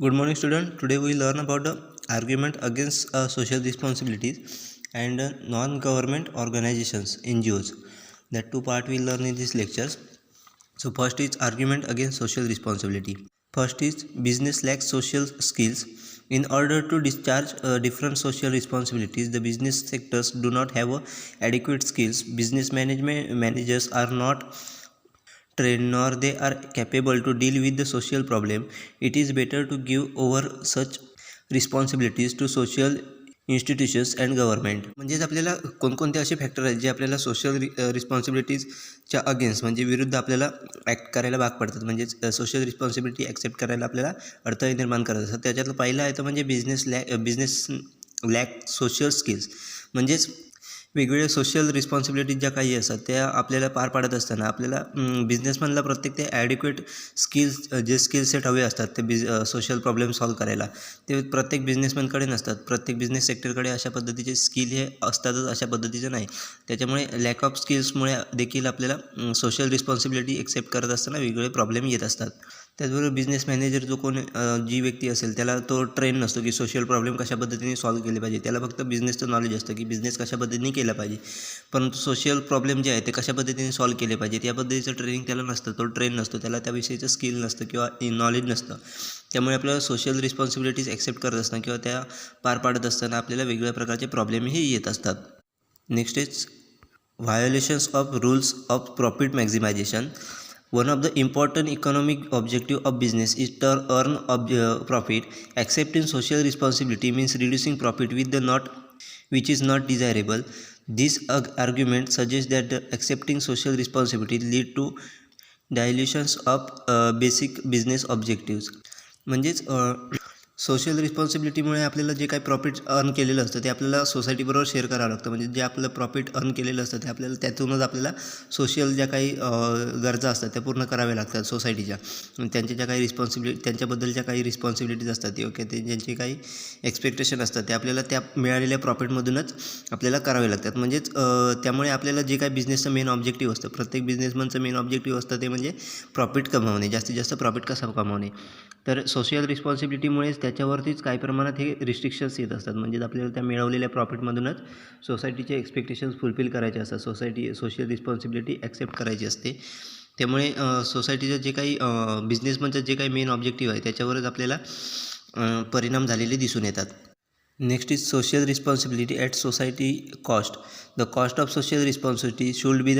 Good morning, student. Today we learn about the argument against social responsibilities and non-government organizations (NGOs). That two part we learn in these lectures. So first is argument against social responsibility. First is business lacks social skills. In order to discharge different social responsibilities, the business sectors do not have adequate skills. Business managers are not trained nor they are capable to deal with the social problem. It is better to give over such responsibilities to social institutions and government. म्हणजेच आपल्याला कोणकोणते असे factor आहेत जे आपल्याला social रिस्पॉन्सिबिलिटीजच्या against म्हणजे विरुद्ध आपल्याला ॲक्ट करायला भाग पडतात. म्हणजेच सोशल रिस्पॉन्सिबिलिटी ॲक्सेप्ट करायला आपल्याला अडथळे निर्माण करत असतात. त्याच्यातलं पहिलं आहे तर म्हणजे बिझनेस लॅक सोशल स्किल्स. म्हणजेच वेगवेगळ्या सोशल रिस्पॉन्सिबिलिटीज ज्या काही असतात त्या आपल्याला पार पाडत असताना आपल्याला बिझनेसमॅनला प्रत्येक ते ॲडिक्वेट स्किल्स जे स्किल सेट हवे असतात ते सोशल प्रॉब्लेम सॉल्व्ह करायला ते प्रत्येक बिझनेसमॅनकडे नसतात. प्रत्येक बिझनेस सेक्टरकडे अशा पद्धतीचे स्किल हे असतातच अशा पद्धतीचं नाही. त्याच्यामुळे लॅक ऑफ स्किल्समुळे देखील आपल्याला सोशल रिस्पॉन्सिबिलिटी एक्सेप्ट करत असताना वेगवेगळे प्रॉब्लेम येत असतात. त्याचबरोबर बिझनेस मॅनेजर जो कोण जी व्यक्ती असेल त्याला तो ट्रेन नसतो की सोशल प्रॉब्लेम कशा पद्धतीने सॉल्व्ह केले पाहिजे. त्याला फक्त बिझनेसचं नॉलेज असतं की बिझनेस कशा पद्धतीने केला पाहिजे, परंतु सोशल प्रॉब्लेम जे आहे ते कशा पद्धतीने सॉल्व्ह केले पाहिजेत या पद्धतीचं ट्रेनिंग त्याला नसतं. तो ट्रेन नसतो, त्याला त्याविषयीचं स्किल नसतं किंवा नॉलेज नसतं. त्यामुळे आपल्याला सोशल रिस्पॉन्सिबिलिटीज एक्सेप्ट करत असताना किंवा त्या पार पाडत असताना आपल्याला वेगवेगळ्या प्रकारचे प्रॉब्लेमही येत असतात. Next is violations of rules of profit maximization. One of the important economic objective of business is to earn profit. Accepting social responsibility means reducing profit which is not desirable. This argument suggests that accepting social responsibility lead to dilutions of basic business objectives. म्हणजेच social रिस्पॉन्सिबिलिटीमुळे आपल्याला जे काही profit earn केलेलं असतं ते आपल्याला सोसायटीबरोबर share करावं लागतं. म्हणजे जे आपलं प्रॉफिट अर्न केलेलं असतं ते आपल्याला त्यातूनच आपल्याला सोशल ज्या काही गरजा असतात त्या पूर्ण कराव्या लागतात सोसायटीच्या. त्यांच्या ज्या काही त्यांच्याबद्दल काही रिस्पॉन्सिबिलिटीज असतात किंवा ते ज्यांचे काही एक्सपेक्टेशन असतात ते आपल्याला त्या मिळालेल्या प्रॉफिटमधूनच आपल्याला करावे लागतात. म्हणजेच त्यामुळे आपल्याला जे काही बिझनेसचं मेन ऑब्जेक्टिव्ह असतं, प्रत्येक बिझनेसमनचं मेन ऑब्जेक्टिव्ह असतं ते म्हणजे प्रॉफिट कमावणे, जास्तीत जास्त प्रॉफिट कसा कमावणे. तर सोशल रिस्पॉन्सिबिलिटीमुळेच त्याच्यावरतीच काही प्रमाणात हे रिस्ट्रिक्शन्स येत असतात. म्हणजेच आपल्याला त्या मिळवलेल्या प्रॉफिटमधूनच सोसायटीचे एक्सपेक्टेशन्स फुलफिल करायचे असतात, सोशल रिस्पॉन्सिबिलिटी ॲक्सेप्ट करायची असते. त्यामुळे सोसायटीचं जे काही बिझनेसमनचं जे काही मेन ऑब्जेक्टिव्ह आहे त्याच्यावरच आपल्याला परिणाम झालेले दिसून येतात. Next is social responsibility at society cost. The cost of social responsibility should be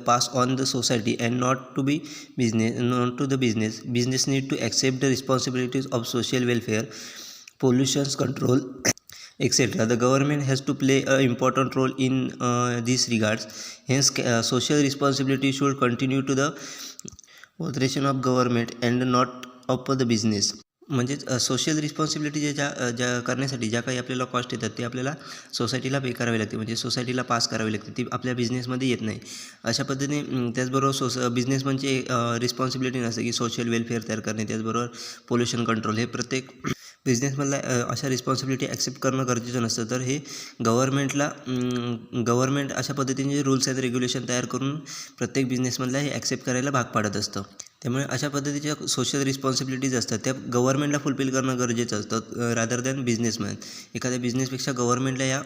passed on the society and not to the business. Business need to accept the responsibilities of social welfare, pollution control, etc. The government has to play an important role in these regards. Hence, social responsibility should continue to the authorization of government and not of the business. म्हणजेच social responsibility ज्या करण्यासाठी ज्या काही आपल्याला cost येतात ते आपल्याला सोसायटीला पे करावी लागते. म्हणजे सोसायटीला पास करावी लागते, ती आपल्या बिझनेसमध्ये येत नाही. अशा पद्धतीने त्याचबरोबर बिझनेसमनची रिस्पॉन्सिबिलिटी नसते की सोशल वेलफेअर तयार करणे, त्याचबरोबर पोल्युशन कंट्रोल हे प्रत्येक बिझनेसमधला अशा रिस्पॉन्सिबिलिटी ॲक्सेप्ट करणं गरजेचं नसतं. तर हे गव्हर्नमेंट अशा पद्धतीने रूल्स अँड रेग्युलेशन तयार करून प्रत्येक बिझनेसमधला हे ॲक्सेप्ट करायला भाग पाडत असतं. त्यामुळे अशा पद्धतीच्या सोशल रिस्पॉन्सिबिलिटीज असतात त्या गव्हर्नमेंटला फुलफिल करणं गरजेचं असतं रादर दॅन बिझनेसमॅन. एखाद्या बिझनेसपेक्षा गव्हर्नमेंटला या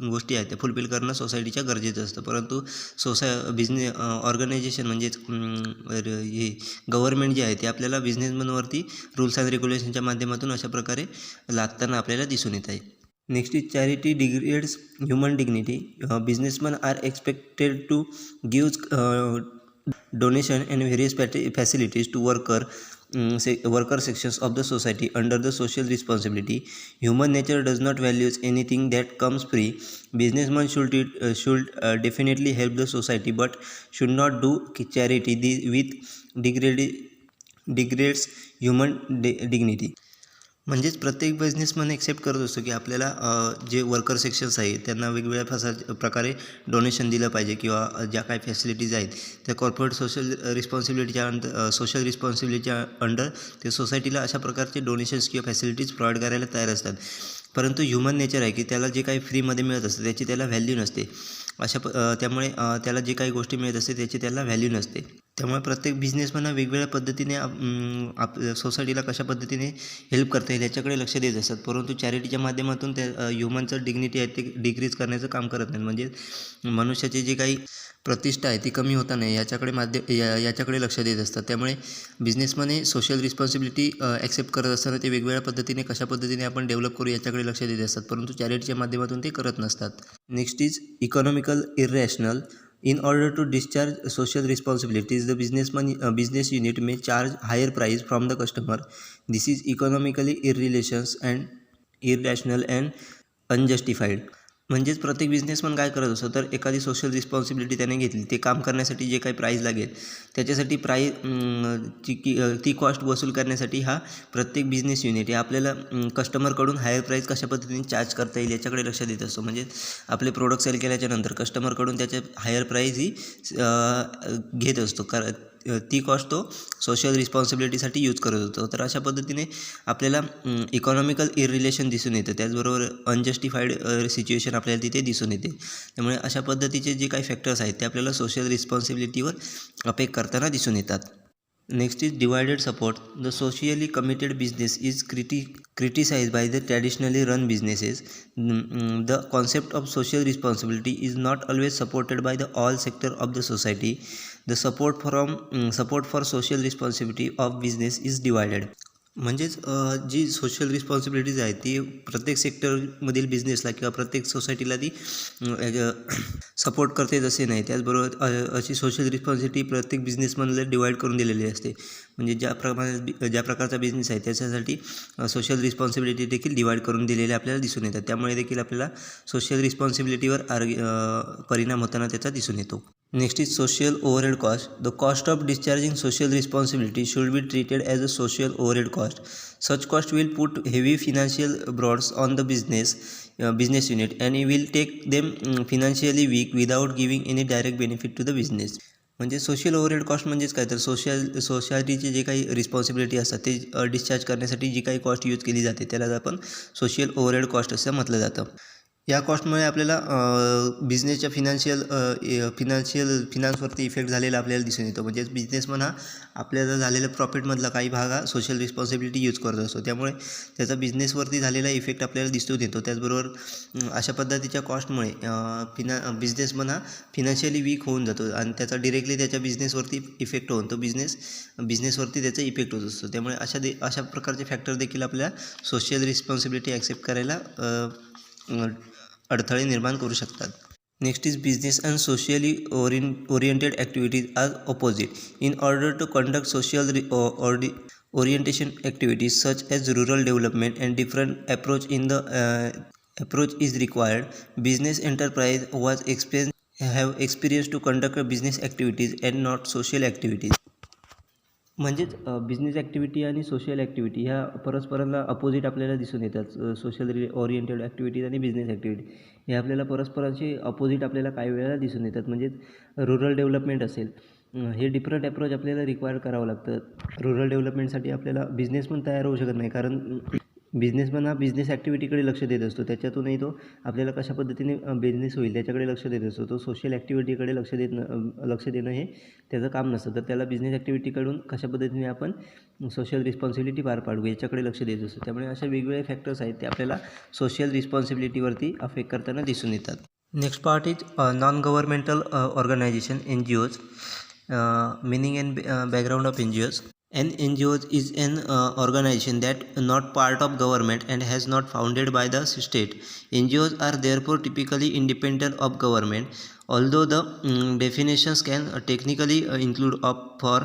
गोष्टी आहेत त्या फुलफिल करणं सोसायटीच्या गरजेचं असतं. परंतु ऑर्गनायझेशन म्हणजेच हे गव्हर्नमेंट जे आहे ते आपल्याला बिझनेसमॅनवरती रूल्स अँड रेग्युलेशनच्या माध्यमातून अशा प्रकारे लादताना आपल्याला दिसून येत आहे. Next is charity degrades human dignity. Businessman are expected to give donation and various facilities to worker sections of the society under the social responsibility. Human nature does not value anything that comes free. Businessmen should definitely help the society but should not do charity with degrades human dignity. म्हणजेच प्रत्येक businessman accept करत असतो की आपल्याला जे worker sections आहेत त्यांना वेगवेगळ्या प्रकारे डोनेशन दिलं पाहिजे किंवा ज्या काही फॅसिलिटीज आहेत त्या कॉर्पोरेट सोशल रिस्पॉन्सिबिलिटीच्या अंडर ते सोसायटीला अशा प्रकारचे डोनेशन्स किंवा फॅसिलिटीज प्रोव्हाइड करायला तयार असतात. परंतु ह्युमन नेचर आहे की त्याला जे काही फ्रीमध्ये मिळत असतं त्याची त्याला व्हॅल्यू नसते. त्यामुळे त्याला जे काही गोष्टी मिळत असते त्याची त्याला व्हॅल्यू नसते. त्यामुळे प्रत्येक बिझनेसमॅन वेगवेगळ्या पद्धतीने सोसायटीला कशा पद्धतीने हेल्प करता येईल याच्याकडे लक्ष देत असतात, परंतु चॅरिटीच्या माध्यमातून त्या ह्युमनचं डिग्निटी आहे ते डिक्रीज करण्याचं काम करत नाही. म्हणजे मनुष्याची जी काही प्रतिष्ठा आहे ती कमी होता नाही याच्याकडे लक्ष देत असतात. त्यामुळे बिझनेसमॅन सोशल रिस्पॉन्सिबिलिटी ॲक्सेप्ट करत असताना ते वेगवेगळ्या पद्धतीने कशा पद्धतीने आपण डेव्हलप करू याच्याकडे लक्ष देत असतात, परंतु चॅरिटीच्या माध्यमातून ते करत नसतात. Next is economical irrational. In order to discharge social responsibilities, the business unit may charge higher price from the customer. This is economically irrational and unjustified. म्हणजेच प्रत्येक बिझनेसमॅन काय करत असतो तर एखादी सोशल रिस्पॉन्सिबिलिटी त्याने घेतली, ते काम करण्यासाठी जे काही प्राईज लागेल त्याच्यासाठी ती कॉस्ट वसूल करण्यासाठी हा प्रत्येक बिझनेस युनिट हे आपल्याला कस्टमरकडून हायर प्राईस कशा पद्धतीने चार्ज करता येईल याच्याकडे लक्ष देत असतो. म्हणजे आपले प्रोडक्ट सेल केल्याच्यानंतर कस्टमरकडून त्याच्या हायर प्राईज ही घेत असतो, ती कॉस्ट तो सोशल रिस्पॉन्सिबिलिटीसाठी यूज करत होतो. तर अशा पद्धतीने आपल्याला इकॉनॉमिकल इररिलेशन दिसून येतं, त्याचबरोबर अनजस्टिफाईड सिच्युएशन आपल्याला तिथे दिसून येते. त्यामुळे अशा पद्धतीचे जे काही फॅक्टर्स आहेत ते आपल्याला सोशल रिस्पॉन्सिबिलिटीवर अफेक्ट करताना दिसून येतात. Next is divided support. The socially committed business is criticized by the traditionally run businesses. The concept of social responsibility is not always supported by the all sector of the society. The support for social responsibility of business is divided. म्हणजेच जी social responsibilities आहे ती प्रत्येक सेक्टरमधील बिझनेसला किंवा प्रत्येक सोसायटीला ती support करते असे नाही. त्याचबरोबर अशी सोशल रिस्पॉन्सिबिलिटी प्रत्येक बिझनेसमॅनला डिवाईड करून दिलेली असते. म्हणजे ज्या प्रकारचा बिझनेस आहे त्याच्यासाठी सोशल रिस्पॉन्सिबिलिटी देखील डिवाईड करून दिलेल्या आपल्याला दिसून येतात. त्यामुळे देखील आपल्याला सोशल रिस्पॉन्सिबिलिटीवर परिणाम होताना त्याचा दिसून येतो. Next is social overhead cost. The cost of discharging social responsibility should be treated as a social overhead cost. Such cost will put heavy financial burdens on the business unit and will take them financially weak without giving any direct benefit to the business. म्हणजे social overhead cost म्हणजेच काय तर सोसायटीचे जे काही responsibility असतात ते discharge करण्यासाठी जी काही कॉस्ट यूज केली जाते त्याला आपण सोशल ओव्हरहेड कॉस्ट असं म्हटलं जातं. या कॉस्टमुळे आपल्याला बिझनेसच्या फिनान्सवरती इफेक्ट झालेला आपल्याला दिसून येतो. म्हणजेच बिझनेसमन हा आपल्याला झालेल्या प्रॉफिटमधला काही भाग हा सोशल रिस्पॉन्सिबिलिटी यूज करत असतो, त्यामुळे त्याचा बिझनेसवरती झालेला इफेक्ट आपल्याला दिसून येतो. त्याचबरोबर अशा पद्धतीच्या कॉस्टमुळे बिझनेसमन हा फिनान्शियली वीक होऊन जातो आणि त्याचा डिरेक्टली त्याच्या बिझनेसवरती इफेक्ट होऊन तो बिझनेसवरती त्याचा इफेक्ट होत असतो. त्यामुळे अशा प्रकारचे फॅक्टर देखील आपल्याला सोशल रिस्पॉन्सिबिलिटी ॲक्सेप्ट करायला अडथळे निर्माण करू शकतात. Next is business and socially oriented activities are opposite. In order to conduct social orientation activities such as rural development and different approach is required. Business enterprise have experience to conduct business activities and not social activities. म्हणजेच business activity आणि social activity ह्या परस्पराला opposite आपल्याला दिसून येतात. Social oriented activities आणि business activity हे आपल्याला परस्परांशी अपोजिट आपल्याला काही वेळेला दिसून येतात. म्हणजेच रुरल डेव्हलपमेंट असेल हे डिफरंट अप्रोच आपल्याला रिक्वायर करावं लागतं. रुरल डेव्हलपमेंटसाठी आपल्याला बिझनेस पण तयार होऊ शकत नाही, कारण बिझनेसमॅन हा बिझनेस ॲक्टिव्हिटीकडे लक्ष देत असतो. त्याच्यातूनही तो आपल्याला कशा पद्धतीने बिझनेस होईल त्याच्याकडे लक्ष देत असतो. तो सोशल ॲक्टिव्हिटीकडे लक्ष देणं हे त्याचं काम नसतं. तर त्याला बिझनेस ॲक्टिव्हिटीकडून कशा पद्धतीने आपण सोशल रिस्पॉन्सिबिलिटी पार पाडू याच्याकडे लक्ष देत असतो. त्यामुळे अशा वेगवेगळे फॅक्टर्स आहेत ते आपल्याला सोशल रिस्पॉन्सिबिलिटीवरती अफेक्ट करताना दिसून येतात. Next part is non governmental organization NGOs. Meaning and background of NGOs. An NGO is an organization that not part of government and has not founded by the state. NGOs are therefore typically independent of government, although the definitions can technically include for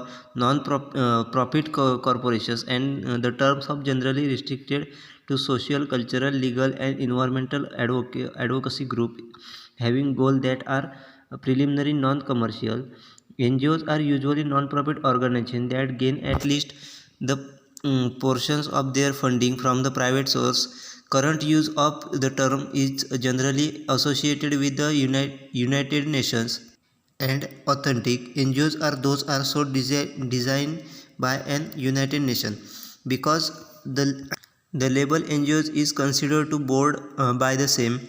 non-profit corporations, and the terms are generally restricted to social, cultural, legal, and environmental advocacy group having goals that are preliminary non-commercial. NGOs are usually non-profit organizations that gain at least the portions of their funding from the private source. Current use of the term is generally associated with the United Nations, and authentic NGOs are those are so designed by an United Nations, because the label NGOs is considered too broad by the same.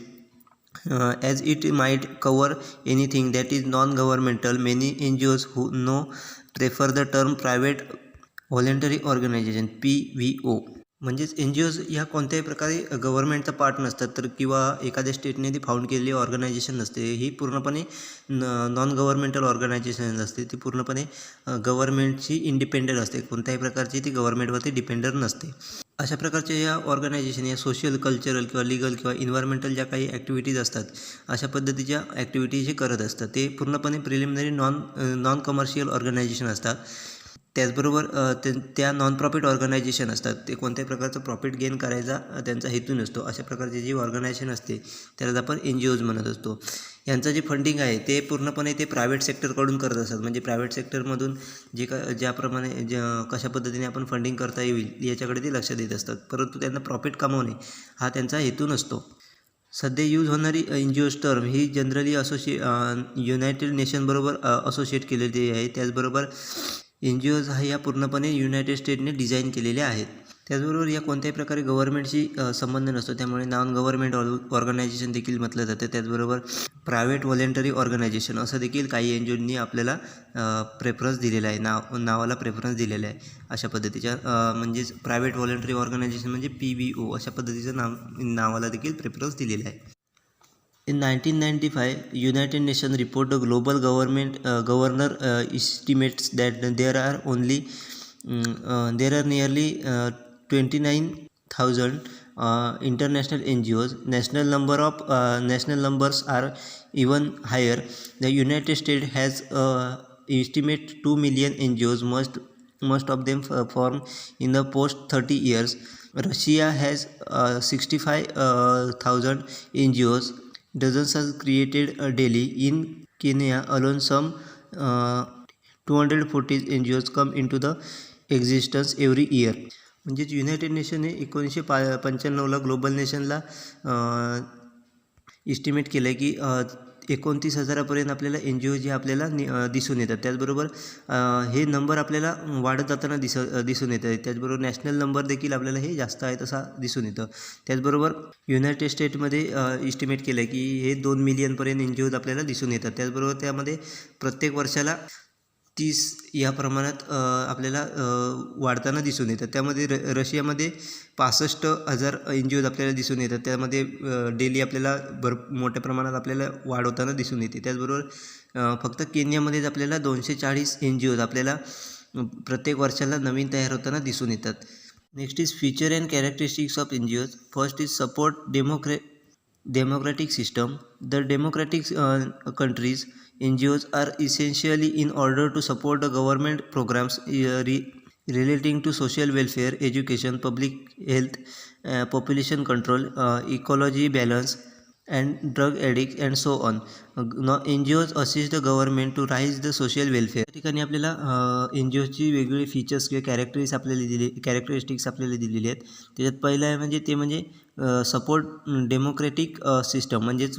As it might cover anything that is non-governmental. Many NGOs who know prefer the term private voluntary organization PVO. म्हणजेच NGOज ह्या कोणत्याही प्रकारे गव्हर्नमेंटचा part नसतात तर किंवा एखाद्या स्टेटने ती found केलेली ऑर्गनायझेशन नसते. ही पूर्णपणे नॉन गव्हर्नमेंटल ऑर्गनायझेशन असते. ती पूर्णपणे गव्हर्नमेंटची इंडिपेंडंट असते. कोणत्याही प्रकारची ती गव्हर्नमेंटवरती डिपेंडंट नसते. अशा प्रकारच्या या ऑर्गनायझेशन या सोशल, कल्चरल किंवा लीगल किंवा इन्व्हायरमेंटल ज्या काही ॲक्टिव्हिटीज असतात अशा पद्धतीच्या ॲक्टिव्हिटीज हे करत असतात. ते पूर्णपणे प्रिलिमिनरी नॉन कमर्शियल ऑर्गनायझेशन असतात. त्याचबरोबर त्या नॉन प्रॉफिट ऑर्गनायझेशन असतात. ते कोणत्याही प्रकारचं प्रॉफिट गेन करायचा त्यांचा हेतू नसतो. अशा प्रकारची जी ऑर्गनायझेशन असते त्यालाच आपण NGOज म्हणत असतो. यांचं जे फंडिंग आहे ते पूर्णपणे ते प्रायव्हेट सेक्टरकडून करत असतात. म्हणजे प्रायव्हेट सेक्टरमधून ज्याप्रमाणे कशा पद्धतीने आपण फंडिंग करता येईल याच्याकडे ते लक्ष देत असतात. परंतु त्यांना प्रॉफिट कमावणे हा त्यांचा हेतू नसतो. सध्या यूज होणारी NGOज टर्म ही जनरली युनायटेड नेशनबरोबर असोशिएट केलेली आहे. त्याचबरोबर NGOज हा या पूर्णपणे युनायटेड स्टेटने डिझाईन केलेल्या आहेत. त्याचबरोबर या कोणत्याही प्रकारे गव्हर्नमेंटशी संबंध नसतो. त्यामुळे नॉन गव्हर्नमेंट ऑर्गनायझेशन देखील म्हटलं जातं. त्याचबरोबर प्रायव्हेट व्हॉलेंटरी ऑर्गनायझेशन असं देखील काही NGOजनी आपल्याला प्रेफरन्स दिलेला आहे. नावाला प्रेफरन्स दिलेला आहे. अशा पद्धतीच्या म्हणजेच प्रायव्हेट व्हॉलेंटरी ऑर्गनायझेशन म्हणजे PVO अशा पद्धतीचं नावाला देखील प्रेफरन्स दिलेला आहे. In 1995, United Nations report the global governor estimates that there are nearly 29,000 international NGOs. National numbers are even higher. The United States has estimate 2 million NGOs. Most of them form in the post 30 years. Russia has 65,000 NGOs. Dozens are created daily. In Kenya alone, some 240 NGOs come into the existence every year. म्हणजेच United नेशनने 1995ला global नेशनला estimate केलं आहे की 29,000पर्यंत आपल्याला NGO जे आपल्याला दिसून येतात. त्याचबरोबर हे नंबर आपल्याला वाढत जाताना दिसून येतं. त्याचबरोबर नॅशनल नंबर देखील आपल्याला हे जास्त आहे तसा दिसून येतं. त्याचबरोबर युनायटेड स्टेटमध्ये इस्टिमेट केलं आहे की हे 2 मिलियनपर्यंत NGOज आपल्याला दिसून येतात. त्याचबरोबर त्यामध्ये प्रत्येक वर्षाला 30 या प्रमाणात आपल्याला वाढताना दिसून येतात. त्यामध्ये रशियामध्ये 65,000 NGOज आपल्याला दिसून येतात. त्यामध्ये डेली आपल्याला मोठ्या प्रमाणात आपल्याला वाढ होताना दिसून येते. त्याचबरोबर फक्त केनियामध्येच आपल्याला 240 NGOज आपल्याला प्रत्येक वर्षाला नवीन तयार होताना दिसून येतात. Next is feature and characteristics of NGOs. First is support democratic system. The democratic countries NGOs are essentially in order to support the government programs relating to social welfare, education, public health, population control, ecology balance, and drug addicts and so on. NGOs assist the government to raise the social welfare. या ठिकाणी आपल्याला NGOची वेगवेगळे features किंवा characteristics आपल्याला दिलेले आहेत. त्याच्यात पहिलं आहे म्हणजे सपोर्ट डेमोक्रॅटिक सिस्टम. म्हणजेच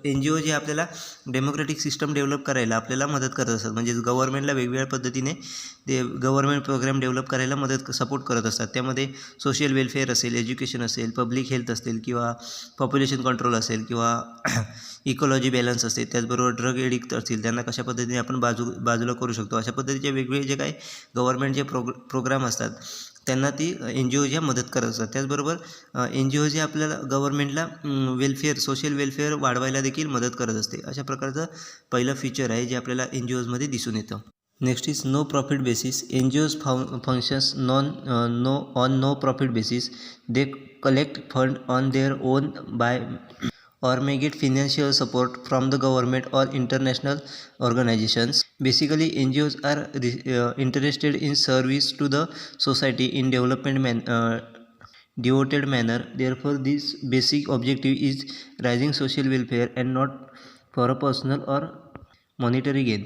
NGO जे आपल्याला डेमोक्रॅटिक सिस्टम डेव्हलप करायला आपल्याला मदत करत असतात. म्हणजेच गव्हर्नमेंटला वेगवेगळ्या पद्धतीने ते गव्हर्नमेंट प्रोग्राम डेव्हलप करायला सपोर्ट करत असतात. त्यामध्ये सोशल वेलफेअर असेल, एज्युकेशन असेल, पब्लिक हेल्थ असेल किंवा पॉप्युलेशन कंट्रोल असेल किंवा इकॉलॉजी बॅलन्स असेल, त्याचबरोबर ड्रग एडिक्ट असतील त्यांना कशा पद्धतीने आपण बाजूला करू शकतो. अशा पद्धतीचे वेगवेगळे जे काही गव्हर्नमेंटचे प्रोग्राम असतात त्यांना ती NGO ज्या मदत करत असतात. त्याचबरोबर NGO जे आपल्याला गव्हर्नमेंटला सोशल वेलफेअर वाढवायला देखील मदत करत असते. अशा प्रकारचं पहिलं फीचर आहे जे आपल्याला NGOजमध्ये दिसून येतं. Next is no profit basis. NGOs functions on no profit basis. They collect fund on their own by or may get financial support from the government or international organizations. Basically, NGOs are interested in service to the society in devoted manner. Therefore, this basic objective is raising social welfare and not for a personal or monetary gain.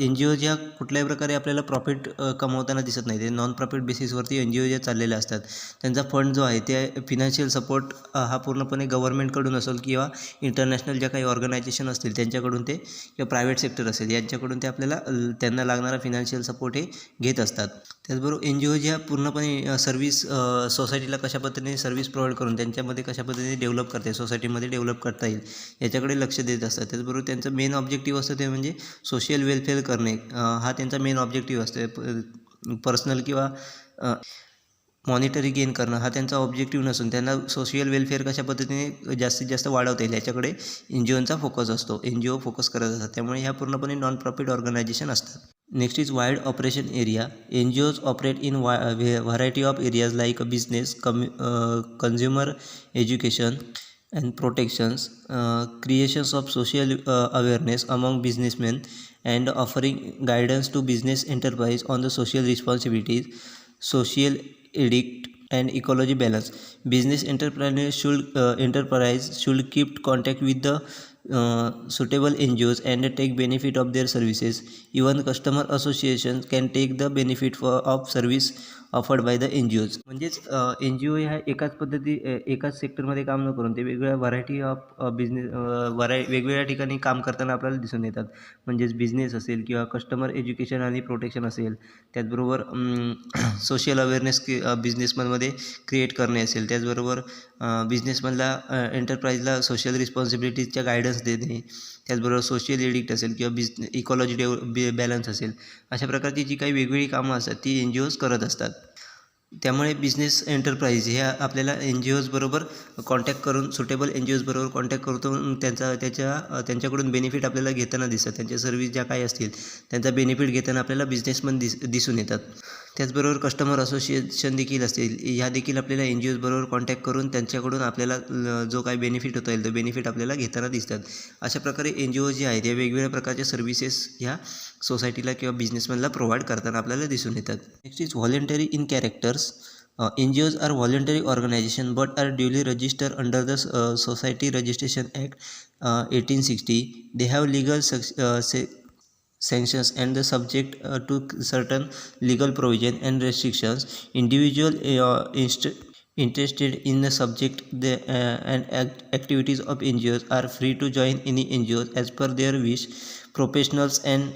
NGO ज्या कुठल्याही प्रकारे आपल्याला profit कमवताना दिसत नाही. ते non profit बेसिसवरती NGO ज्या चाललेल्या असतात त्यांचा फंड जो आहे ते फिनान्शियल सपोर्ट हा पूर्णपणे गव्हर्नमेंटकडून असेल किंवा इंटरनॅशनल ज्या काही ऑर्गनायझेशन असतील त्यांच्याकडून ते किंवा प्रायव्हेट सेक्टर असेल यांच्याकडून ते आपल्याला त्यांना लागणारा फिनान्शियल सपोर्ट हे घेत असतात. त्याचबरोबर NGO ज्या पूर्णपणे सर्व्हिस सोसायटीला कशा पद्धतीने सर्व्हिस प्रोव्हाइड करून त्यांच्यामध्ये कशा पद्धतीने डेव्हलप करता येईल, सोसायटीमध्ये डेव्हलप करता येईल याच्याकडे लक्ष देत असतात. त्याचबरोबर त्यांचं मेन ऑब्जेक्टिव्ह असतं ते म्हणजे सोशल वेलफेअर करणे हा त्यांचा मेन ऑब्जेक्टिव्ह असतो. पर्सनल किंवा मॉनिटरी गेन करणं हा त्यांचा ऑब्जेक्टिव्ह नसून त्यांना सोशल वेलफेअर कशा पद्धतीने जास्तीत जास्त वाढवता येईल याच्याकडे NGOचा फोकस असतो. NGO फोकस करत असतात, त्यामुळे ह्या पूर्णपणे नॉन प्रॉफिट ऑर्गनायझेशन असतात. Next is wide operation area. NGOs operate in variety of areas like business, consumer education and protections, creations of social awareness among businessmen, and offering guidance to business enterprise on the social responsibilities, social edict, and ecology balance. Business enterprise should keep contact with the suitable NGOs and take benefit of their services. Even customer associations can take the benefit of service offered by the NGOs. म्हणजेच NGO ह्या एकाच सेक्टरमध्ये काम न करून ते वेगवेगळ्या variety of business वेगवेगळ्या ठिकाणी काम करताना आपल्याला दिसून येतात. म्हणजेच बिझनेस असेल किंवा कस्टमर एज्युकेशन आणि प्रोटेक्शन असेल, त्याचबरोबर सोशल अवेअरनेस बिझनेसमध्ये क्रिएट करणे असेल, त्याचबरोबर बिझनेसमधल्या एंटरप्राईजला सोशल रिस्पॉन्सिबिलिटीजच्या गायडन्स देणे, त्याचबरोबर सोशल एडिक्ट असेल किंवा इकॉलॉजी बॅलन्स असेल, अशा प्रकारची जी काही वेगवेगळी कामं असतात ती NGOज करत असतात. त्यामुळे बिझनेस एंटरप्राइज ह्या आपल्याला NGOज बरोबर कॉन्टॅक्ट करून सुटेबल NGOज बरोबर कॉन्टॅक्ट करून त्यांच्याकडून बेनिफिट आपल्याला घेताना दिसतात. त्यांच्या सर्व्हिस ज्या काही असतील त्यांचा बेनिफिट घेताना आपल्याला बिझनेसमन दिसून येतात. त्याचबरोबर कस्टमर असोसिएशन देखील असतील, ह्या देखील आपल्याला NGOज बरोबर कॉन्टॅक्ट करून त्यांच्याकडून आपल्याला जो काही बेनिफिट होता येईल तो बेनिफिट आपल्याला घेताना दिसतात. अशा प्रकारे NGO जे आहेत या वेगवेगळ्या प्रकारच्या सर्व्हिसेस ह्या सोसायटीला किंवा बिझनेसमॅनला प्रोव्हाइड करताना आपल्याला दिसून येतात. Next is voluntary in characters. NGOs are voluntary organization but are duly registered under the society registration act 1860. They have legal sanctions and the subject to certain legal provision and restrictions. Individual interested in the subject and activities of NGOs are free to join any NGOs as per their wish. Professionals and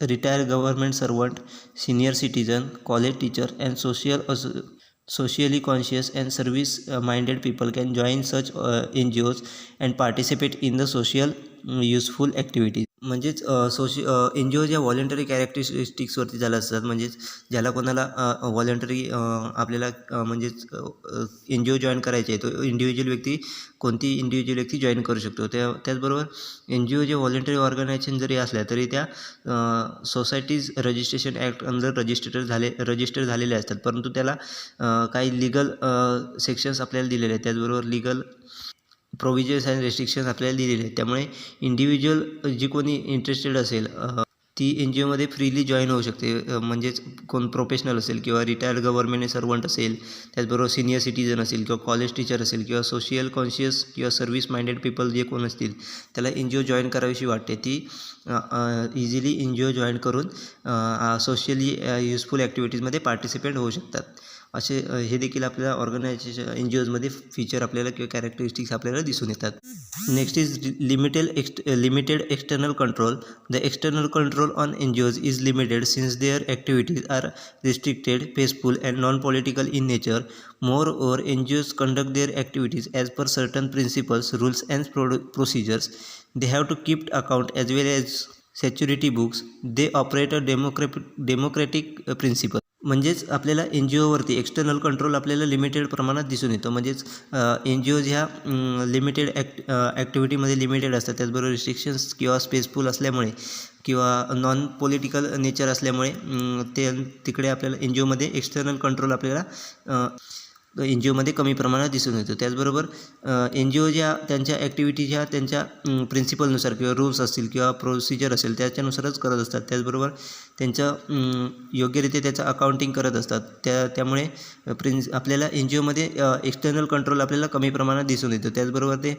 retired government servant, senior citizen, college teacher, and socially conscious and service minded people can join such NGOs and participate in the social useful activities. म्हणजेच NGO ज्या voluntary कॅरेक्टरिस्टिक्सवरती झाला असतात, म्हणजेच ज्याला कोणाला voluntary आपल्याला म्हणजेच NGO join करायचे आहे तो कोणती इंडिव्हिज्युअल व्यक्ती जॉईन करू शकतो. त्याचबरोबर NGO जे व्हॉलेंटरी ऑर्गनायझेशन जरी असल्या तरी त्या societies registration act under register झालेले असतात, परंतु त्याला काही लिगल सेक्शन्स आपल्याला दिलेले आहेत, त्याचबरोबर लिगल प्रोव्हिजन्स अँड रेस्ट्रिक्शन्स आपल्याला दिलेले आहेत. त्यामुळे इंडिव्हिज्युअल जी कोणी इंटरेस्टेड असेल ती NGOमध्ये फ्रीली जॉईन होऊ शकते. म्हणजेच कोण प्रोफेशनल असेल किंवा रिटायर्ड गव्हर्नमेंट सर्वंट असेल, त्याचबरोबर सिनियर सिटीजन असेल किंवा कॉलेज टीचर असेल किंवा सोशल कॉन्शियस किंवा सर्व्हिस माइंडेड पीपल जे कोण असतील त्याला NGO जॉईन करावीशी वाटते, ती इझिली NGO जॉईन करून सोशली युजफुल ॲक्टिव्हिटीजमध्ये पार्टिसिपेट होऊ शकतात. असे हे देखील आपल्याला ऑर्गनायझेशन NGOजमध्ये फीचर आपल्याला किंवा कॅरेक्टरिस्टिक्स आपल्याला दिसून येतात. Next is limited external control. The external control on NGOs is limited since their activities are restricted, peaceful and non political in nature. Moreover, NGOs conduct their activities as per certain principles, rules and procedures. They have to keep account as well as security books. They operate a democratic principle. म्हणजेच आपल्याला NGOवरती external control आपल्याला limited प्रमाणात दिसून येतो. म्हणजेच NGOज ह्या limited ॲक्टिव्हिटीमध्ये limited असतात, त्याचबरोबर रिस्ट्रिक्शन्स किंवा स्पेसफुल असल्यामुळे किंवा नॉन पॉलिटिकल नेचर असल्यामुळे तिकडे आपल्याला NGOमध्ये एक्सटर्नल कंट्रोल आपल्याला NGOमध्ये कमी प्रमाणात दिसून येतो. त्याचबरोबर NGO ज्या त्यांच्या ॲक्टिव्हिटी ज्या त्यांच्या प्रिन्सिपलनुसार किंवा रूल्स असतील किंवा प्रोसिजर असेल त्याच्यानुसारच करत असतात, त्याचबरोबर त्यांचं योग्यरित्या त्याचं अकाउंटिंग करत असतात. त्यामुळे आपल्याला NGOमध्ये एक्सटर्नल कंट्रोल आपल्याला कमी प्रमाणात दिसून येतो. त्याचबरोबर ते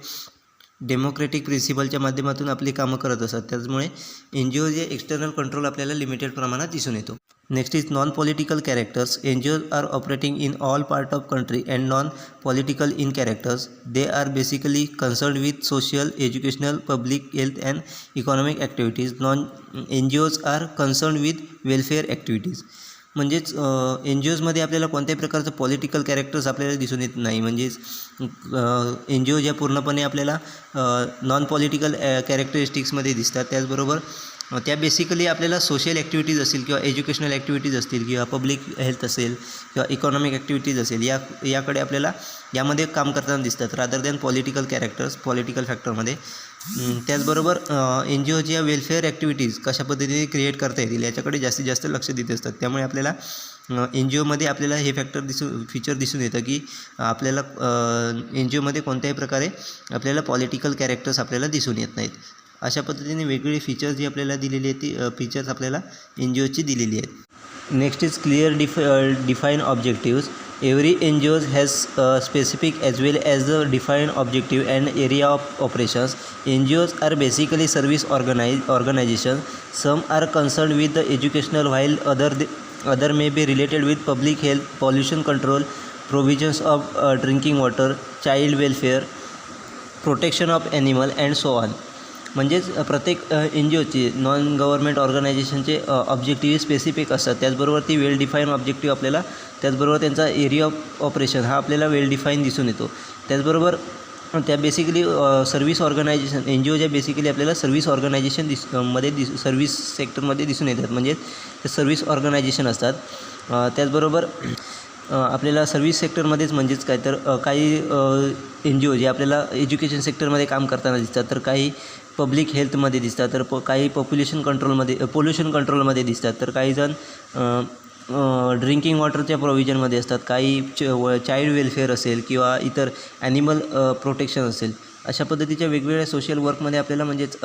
डेमोक्रॅटिक प्रिन्सिपलच्या माध्यमातून आपली कामं करत असतात, त्याचमुळे NGO जे एक्सटर्नल कंट्रोल आपल्याला लिमिटेड प्रमाणात दिसून येतो. Next is non political characters. NGOs are operating in all part of country and non political in characters. They are basically concerned with social, educational, public health and economic activities. NGOs are concerned with welfare activities. म्हणजेच NGOजमध्ये आपल्याला कोणत्याही प्रकारचं political characters आपल्याला दिसून येत नाही. म्हणजेच NGO ज्या पूर्णपणे आपल्याला नॉन पॉलिटिकल कॅरेक्टरिस्टिक्समध्ये दिसतात, त्याचबरोबर त्या बेसिकली आपल्याला सोशल ॲक्टिव्हिटीज असतील किंवा एज्युकेशनल ॲक्टिव्हिटीज असतील किंवा पब्लिक हेल्थ असेल किंवा इकॉनॉमिक ॲक्टिव्हिटीज असेल याकडे आपल्याला यामध्ये काम करताना दिसतात rather than political characters political फॅक्टरमध्ये. त्याचबरोबर एन जी ओच्या वेलफेअर ॲक्टिव्हिटीज कशा पद्धतीने क्रिएट करता येतील याच्याकडे जास्तीत जास्त लक्ष देत असतात. त्यामुळे आपल्याला एन जी ओमध्ये आपल्याला हे फीचर दिसून येतं की आपल्याला एन जी ओमध्ये कोणत्याही प्रकारे आपल्याला पॉलिटिकल कॅरेक्टर्स आपल्याला दिसून येत नाहीत. अशा पद्धतीने वेगवेगळे फीचर्स जी आपल्याला दिलेली आहेत ती फीचर्स आपल्याला एन जी ओची दिलेली आहेत. Next is clear define objectives. Every N G Os has specific as well as the define objective and area of operations. N G Os are basically service organization. Some are concern with the educational while other may be related with public health, pollution control, provisions of drinking water, child welfare, protection of animal and so on. म्हणजेच प्रत्येक N G ओची non government ऑर्गनायझेशनचे objective specific असतात. त्याचबरोबर ती वेल define objective आपल्याला त्याचबरोबर त्यांचा area of operation हा आपल्याला वेल डिफाईन दिसून येतो. त्याचबरोबर त्या basically service organization N G O ज्या बेसिकली आपल्याला सर्व्हिस ऑर्गनायझेशन सर्व्हिस सेक्टरमध्ये दिसून येतात म्हणजे ते सर्व्हिस ऑर्गनायझेशन असतात. त्याचबरोबर आपल्याला सर्व्हिस सेक्टरमध्येच म्हणजेच काय तर काही एन जी ओ जे आपल्याला एज्युकेशन सेक्टरमध्ये काम करताना दिसतात, तर काही पब्लिक हेल्थमध्ये दिसतात, तर काही पोल्युशन कंट्रोलमध्ये दिसतात, तर काही जण ड्रिंकिंग वॉटरच्या प्रोव्हिजनमध्ये असतात, काही चाइल्ड वेलफेअर असेल किंवा इतर ॲनिमल प्रोटेक्शन असेल. अशा पद्धतीच्या वेगवेगळ्या सोशल वर्कमध्ये आपल्याला म्हणजेच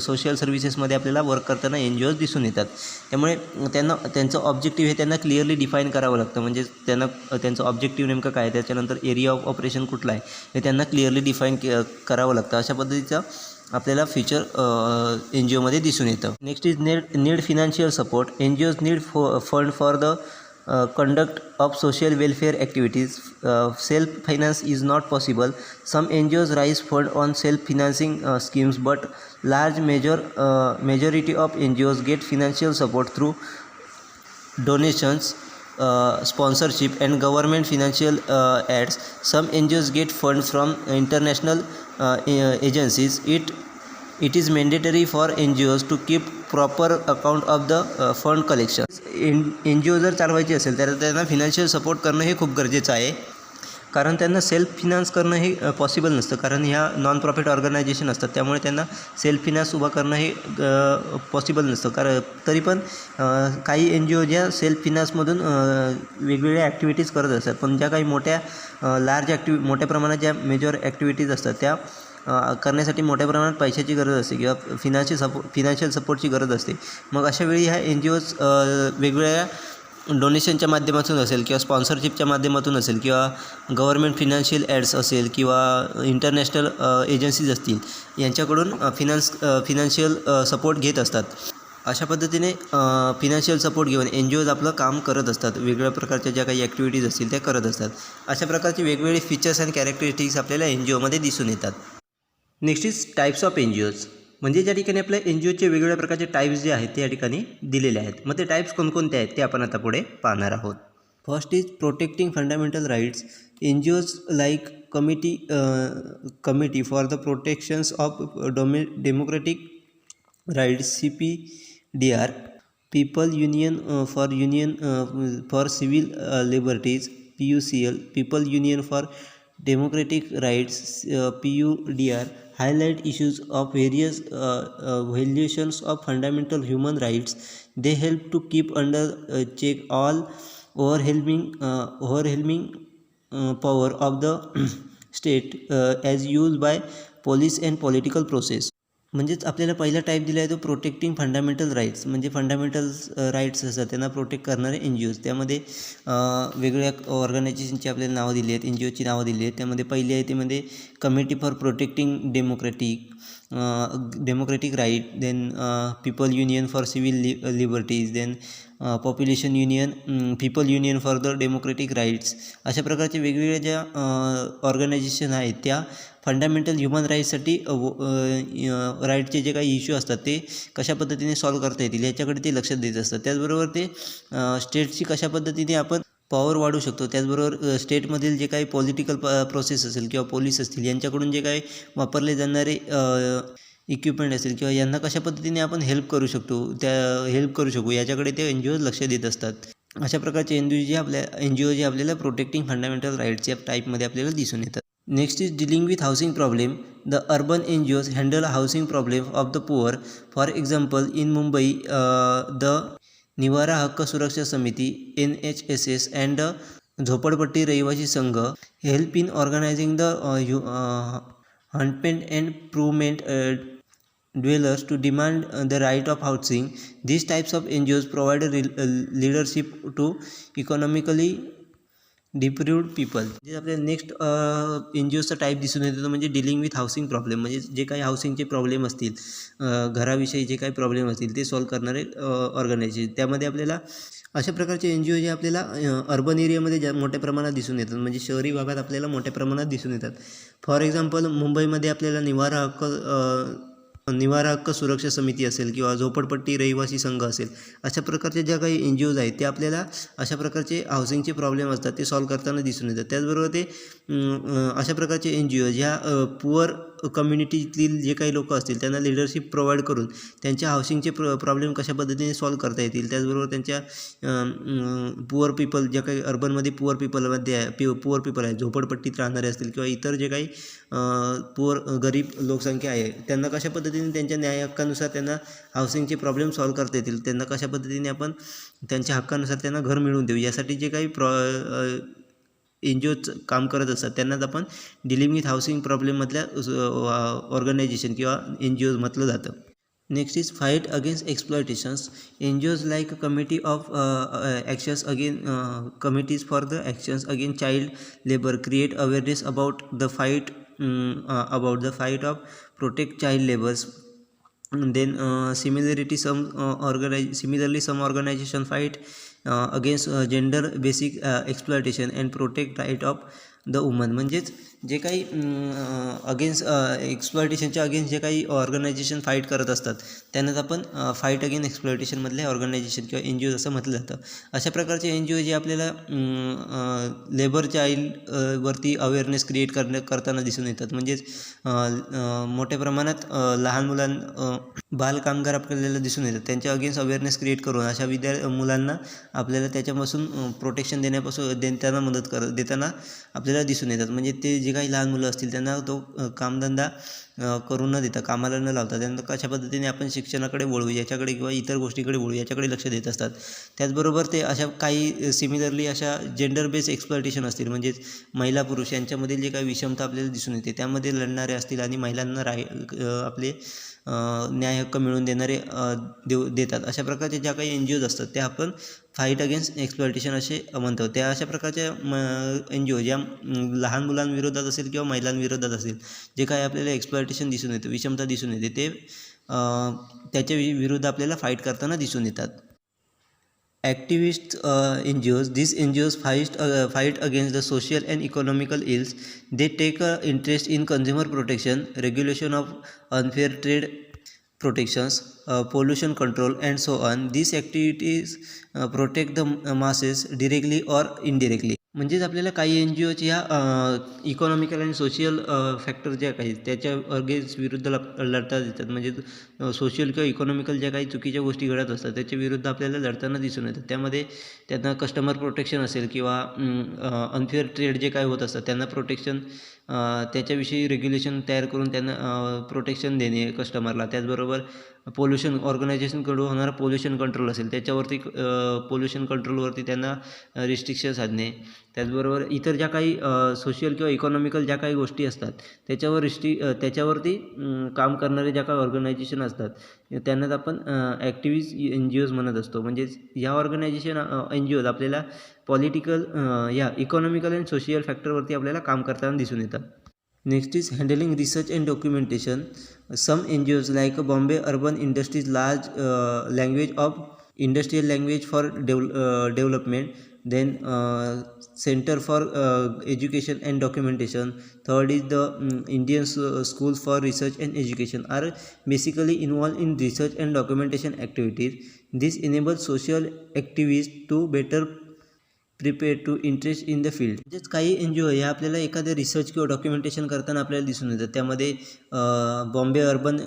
सोशल सर्व्हिसेसमध्ये आपल्याला वर्क करताना एन जी ओज दिसून येतात. त्यामुळे त्यांचं ऑब्जेक्टिव्ह हे त्यांना क्लिअरली डिफाईन करावं लागतं. म्हणजे त्यांचं ऑब्जेक्टिव्ह नेमकं काय, त्याच्यानंतर एरिया ऑफ ऑपरेशन कुठला आहे हे त्यांना क्लिअरली डिफाईन करावं लागतं. अशा पद्धतीचं आपल्याला फीचर एन जी ओमध्ये दिसून येतं. Next is need financial support. N G Os need fund for the conduct of social welfare activities. Self-finance is not possible. Some NGOs raise fund on self-financing schemes, but majority of NGOs get financial support through donations, sponsorship, and government financial aids. Some NGOs get funds from international agencies. It is mandatory for NGOs to keep proper account of the fund collection. N G O जर चालवायची असेल तर त्यांना financial support करणं हे खूप गरजेचं आहे, कारण त्यांना सेल्फ फिनान्स करणं हे पॉसिबल नसतं, कारण ह्या नॉन प्रॉफिट ऑर्गनायझेशन असतात. त्यामुळे त्यांना सेल्फ फिनान्स उभा करणं हे पॉसिबल नसतं. तरी पण काही एन जी ओ ज्या सेल्फ फिनान्समधून वेगवेगळ्या ॲक्टिव्हिटीज करत असतात, पण ज्या काही मोठ्या प्रमाणात ज्या मेजर ॲक्टिव्हिटीज असतात त्या करण्यासाठी मोठ्या प्रमाणात पैशाची गरज असते किंवा फिनान्शियल सपोर्टची गरज असते. मग अशा वेळी ह्या एन जी ओज वेगवेगळ्या डोनेशनच्या माध्यमातून असेल किंवा स्पॉन्सरशिपच्या माध्यमातून असेल किंवा गव्हर्मेंट फिनान्शियल ॲड्स असेल किंवा इंटरनॅशनल एजन्सीज असतील यांच्याकडून फिनान्शियल सपोर्ट घेत असतात. अशा पद्धतीने फिनान्शियल सपोर्ट घेऊन एन जी ओज आपलं काम करत असतात. वेगवेगळ्या प्रकारच्या ज्या काही ॲक्टिव्हिटीज असतील त्या करत असतात. अशा प्रकारचे वेगवेगळे फीचर्स आणि कॅरेक्टरिस्टिक्स आपल्याला एन जी ओमध्ये दिसून येतात. Next is types of N G Os. म्हणजे ज्या ठिकाणी आपल्या एन जी ओचे वेगवेगळ्या प्रकारचे टाईप्स जे आहेत ते या ठिकाणी दिलेले आहेत. मग ते टाईप्स कोणकोणते आहेत ते आपण आता पुढे पाहणार आहोत. First is protecting fundamental rights. N G Os like committee for the protections of democratic rights CPDR, people union for civil liberties PUCL, people union for democratic rights PUDR, highlight issues of various violations of fundamental human rights. They help to keep under check all overwhelming power of the state as used by police and political process. म्हणजेच आपल्याला पहिला type दिला आहे तो protecting fundamental rights. म्हणजे fundamental rights असतात त्यांना protect करणारे एन जी ओज. त्यामध्ये वेगवेगळ्या ऑर्गनायझेशनची आपल्याला नावं दिली आहेत, एन जी ओची नावं दिली आहेत. त्यामध्ये पहिली आहे त्यामध्ये committee for protecting democratic right, then people union for civil liberties, then people union for the democratic rights. अशा प्रकारचे वेगवेगळ्या ज्या ऑर्गनायझेशन आहेत त्या फंडामेंटल ह्युमन राईट्ससाठी राईटचे जे काही इश्यू असतात ते कशा पद्धतीने सॉल्व करता येतील याच्याकडे ते लक्ष देत असतात. त्याचबरोबर ते स्टेटची कशा पद्धतीने आपण पॉवर वाढवू शकतो, त्याचबरोबर स्टेटमधील जे काही पॉलिटिकल प्रोसेस असेल किंवा पोलीस असतील यांच्याकडून जे काही वापरले जाणारे इक्विपमेंट असेल किंवा यांना कशा पद्धतीने आपण हेल्प करू शकू याच्याकडे ते NGOज लक्ष देत असतात. अशा प्रकारचे NGO जे आपल्याला प्रोटेक्टिंग फंडामेंटल राईट्स या टाईपमध्ये आपल्याला दिसून येतात. Next is dealing with housing problem. The urban NGOs handle housing problem of the poor. For example in Mumbai the Nivara Hakk Suraksha Samiti NHSS and Zopadpatti Rahivasi Sangh help in organizing the hunted and improvement dwellers to demand the right of housing. These types of NGOs provide leadership to economically deprived people. जे आपल्याला next NGOचा type दिसून येतो तो म्हणजे dealing with housing problem. म्हणजे जे काही हाऊसिंगचे problem असतील, घराविषयी जे काही प्रॉब्लेम असतील ते सॉल्व करणारे ऑर्गनायझेशन. त्यामध्ये आपल्याला अशा प्रकारचे NGO जे आपल्याला अर्बन एरियामध्ये मोठ्या प्रमाणात दिसून येतात, म्हणजे शहरी भागात आपल्याला मोठ्या प्रमाणात दिसून येतात. फॉर एक्झाम्पल मुंबईमध्ये आपल्याला निवारा हक्क सुरक्षा समिती असेल किंवा झोपडपट्टी रहिवासी संघ असेल, अशा प्रकारचे ज्या काही NGOज आहेत ते आपल्याला अशा प्रकारचे हाऊसिंगचे प्रॉब्लेम असतात ते सॉल्व करताना दिसून येतात. त्याचबरोबर ते अशा प्रकारचे NGO ज्या पुअर कम्युनिटीतील जे काही लोक असतील त्यांना लिडरशिप प्रोव्हाइड करून त्यांच्या हाऊसिंगचे प्रॉब्लेम कशा पद्धतीने सॉल्व करता येतील, त्याचबरोबर त्यांच्या पुअर पीपल ज्या काही अर्बनमध्ये पुअर पीपल आहे, झोपडपट्टीत राहणारे असतील किंवा इतर जे काही गरीब लोकसंख्या आहे त्यांना कशा पद्धतीने त्यांच्या न्याय हक्कानुसार त्यांना हाऊसिंगचे प्रॉब्लेम सॉल्व करता येतील, त्यांना कशा पद्धतीने आपण त्यांच्या हक्कानुसार त्यांना घर मिळवून देऊ, यासाठी जे काही NGOज काम करत असतात त्यांनाच आपण डिलिंग विथ हाऊसिंग प्रॉब्लेममधल्या ऑर्गनायझेशन किंवा NGOज म्हटलं जातं. Next is fight against exploitations. NGOs like committee of actions committees for the actions against child labour create awareness about the fight of protect child labours. Then similarly some organization fight against gender basic exploitation and protect right of the woman. म्हणजेच जे काही एक्सप्लॉयटेशनच्या against जे काही organisation fight करत असतात त्यांनाच आपण fight against एक्सप्लॉयटेशनमधले organisation किंवा NGOज असं म्हटलं जातं. अशा प्रकारचे NGO जे आपल्याला लेबर चाइल्ड वरती अवेअरनेस क्रिएट करताना दिसून येतात. म्हणजेच मोठ्या प्रमाणात लहान बालकामगार आपल्याला दिसून येतात, त्यांच्या अगेन्स्ट अवेअरनेस क्रिएट करून अशा मुलांना आपल्याला त्याच्यापासून प्रोटेक्शन देताना मदत देताना आपल्याला दिसून येतात. म्हणजे ते जे काही लहान मुलं असतील त्यांना तो कामधंदा करून न देता, कामाला न लावता त्यांना कशा पद्धतीने आपण शिक्षणाकडे वळवू याच्याकडे किंवा इतर गोष्टीकडे वळवू याच्याकडे लक्ष देत असतात. त्याचबरोबर ते अशा काही सिमिलरली अशा जेंडर बेस्ड एक्सप्लॉयटेशन असतील, म्हणजेच महिला पुरुष यांच्यामधील जे काही विषमता आपल्याला दिसून येते त्यामध्ये लढणारे असतील आणि महिलांना आपले न्याय हक्क मिळवून देतात. अशा प्रकारचे ज्या काही NGOज असतात त्या आपण फाईट अगेन्स्ट एक्सप्लॉयटेशन असे म्हणतो. त्या अशा प्रकारच्या NGO ज्या लहान मुलांविरोधात असेल किंवा महिलांविरोधात असेल जे काही आपल्याला एक्सप्लॉयटेशन दिसून येते, विषमता दिसून येते, ते त्याच्या विरुद्ध आपल्याला फाईट करताना दिसून येतात. Activist NGOs. These NGOs fight against the social and economical ills. They take interest in consumer protection, regulation of unfair trade protections, pollution control, and so on. These activities protect the masses directly or indirectly. म्हणजेच आपल्याला काही NGOज ह्या economical आणि social factor ज्या काही त्याच्या against विरुद्ध लढता येतात. म्हणजे सोशल किंवा इकॉनॉमिकल ज्या काही चुकीच्या गोष्टी घडत असतात त्याच्या विरुद्ध आपल्याला लढताना दिसून येतात. त्यामध्ये त्यांना कस्टमर प्रोटेक्शन असेल किंवा अनफेअर ट्रेड जे काय होत असतात त्यांना प्रोटेक्शन, त्याच्याविषयी रेग्युलेशन तयार करून त्यांना प्रोटेक्शन देणे कस्टमरला. त्याचबरोबर पोल्युशन ऑर्गनायझेशनकडून होणारा पोल्युशन कंट्रोल असेल त्याच्यावरती पोल्युशन कंट्रोलवरती त्यांना रिस्ट्रिक्शन साधणे. त्याचबरोबर इतर ज्या काही सोशल किंवा इकॉनॉमिकल ज्या काही गोष्टी असतात त्याच्यावरती काम करणारे ज्या काही ऑर्गनायझेशन असतात त्यांनाच आपण ॲक्टिव्हिस्ट NGOज म्हणत असतो. म्हणजेच ह्या ऑर्गनायझेशन NGOज आपल्याला पॉलिटिकल या इकॉनॉमिकल अँड सोशल फॅक्टरवरती आपल्याला काम करताना दिसून येतात. Next is handling research and documentation. Some NGOs like Bombay urban industries large language of industrial language for development. Then Center for Education and Documentation. Third is the Indian Schools for Research and Education are basically involved in research and documentation activities. This enables social activists to better prepare to interest in the field. म्हणजेच काही NGO हे आपल्याला एखादं research किंवा documentation करताना आपल्याला दिसून येतात. त्यामध्ये Bombay urban